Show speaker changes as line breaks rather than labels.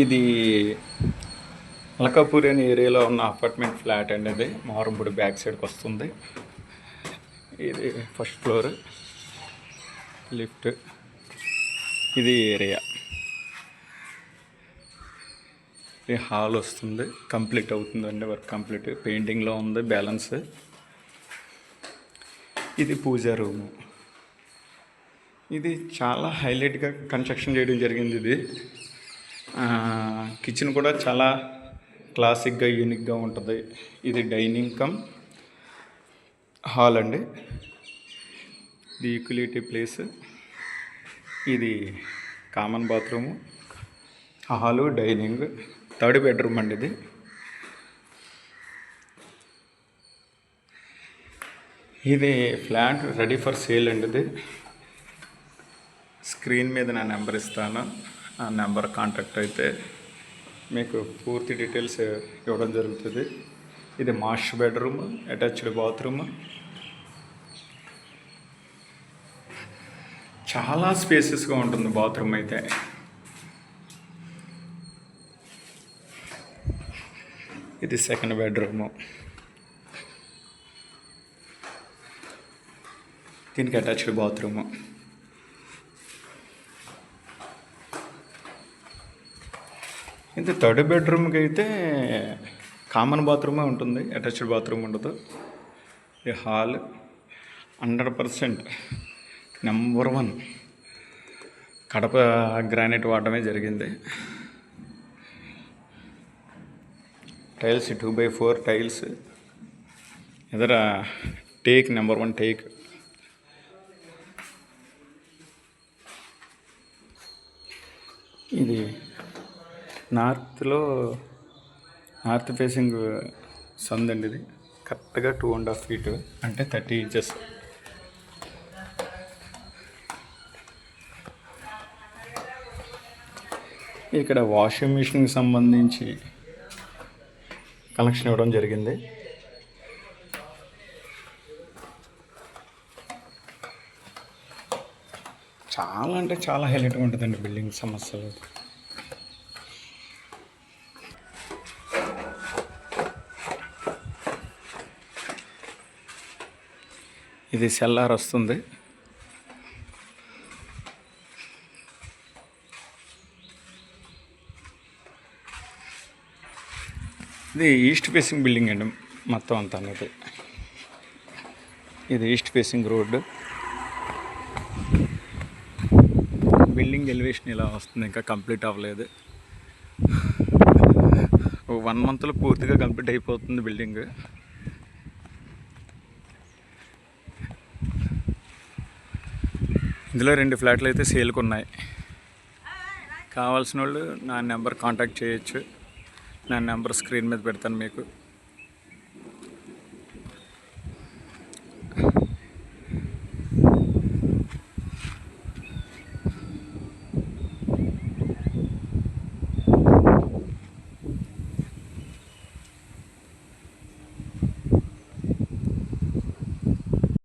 ఇది అలకాపూరి అనే ఏరియాలో ఉన్న అపార్ట్మెంట్ ఫ్లాట్ అండి. అది మారంపూడి బ్యాక్ సైడ్కి వస్తుంది. ఇది ఫస్ట్ ఫ్లోర్, లిఫ్ట్. ఇది ఏరియా, ఇది హాల్ వస్తుంది. కంప్లీట్ అవుతుందండి, వర్క్ కంప్లీట్. పెయింటింగ్లో ఉంది బ్యాలెన్స్. ఇది పూజా రూము. ఇది చాలా హైలైట్గా కన్స్ట్రక్షన్ చేయడం జరిగింది. ఇది కిచెన్ కూడా చాలా క్లాసిక్గా యూనిక్గా ఉంటుంది. ఇది డైనింగ్ కమ్ హాల్ అండి. ఇది యూటిలిటీ ప్లేస్. ఇది common bathroom, hall, dining, third bedroom అండి. ఇది ఫ్లాట్ రెడీ ఫర్ సేల్ అండి. ఇది స్క్రీన్ మీద నా నెంబర్ ఇస్తాను. ఆ నెంబర్ కాంటాక్ట్ అయితే మీకు పూర్తి డీటెయిల్స్ ఇవ్వడం జరుగుతుంది. ఇది మాస్టర్ బెడ్రూమ్, అటాచ్డ్ బాత్రూమ్. చాలా స్పేసెస్గా ఉంటుంది బాత్రూమ్ అయితే. ఇది సెకండ్ బెడ్రూము. దీనికి అటాచ్డ్ బాత్రూము. ఇది థర్డ్ బెడ్రూమ్కి అయితే కామన్ బాత్రూమే ఉంటుంది, అటాచ్డ్ బాత్రూమ్ ఉండదు. ఇది హాల్ 100% నెంబర్ 1 కడప గ్రానైట్ వాడడమే జరిగింది. Tiles 2x4 tiles. ఎదర టేక్, నెంబర్ 1 టేక్. ఇది నార్త్ ఫేసింగ్ సందండి. ఇది కరెక్ట్గా 2.5 feet, అంటే 30 inches. ఇక్కడ వాషింగ్ మిషన్కి సంబంధించి కనెక్షన్ ఇవ్వడం జరిగింది. చాలా అంటే చాలా హైలైట్గా ఉంటుందండి బిల్డింగ్ సమస్యలు. ఇది సెల్లార్ వస్తుంది. ఇది ఈస్ట్ ఫేసింగ్ బిల్డింగ్ అండి మొత్తం అంతా అనేది. ఇది east facing road. Building elevation ఇలా వస్తుంది, ఇంకా కంప్లీట్ అవ్వలేదు. 1 monthలో పూర్తిగా కంప్లీట్ అయిపోతుంది బిల్డింగ్. ఇందులో 2 ఫ్లాట్లు అయితే సేల్కి ఉన్నాయి. కావాల్సిన వాళ్ళు నా నెంబర్ కాంటాక్ట్ చేయొచ్చు. నా నెంబర్ స్క్రీన్ మీద పెడతాను మీకు.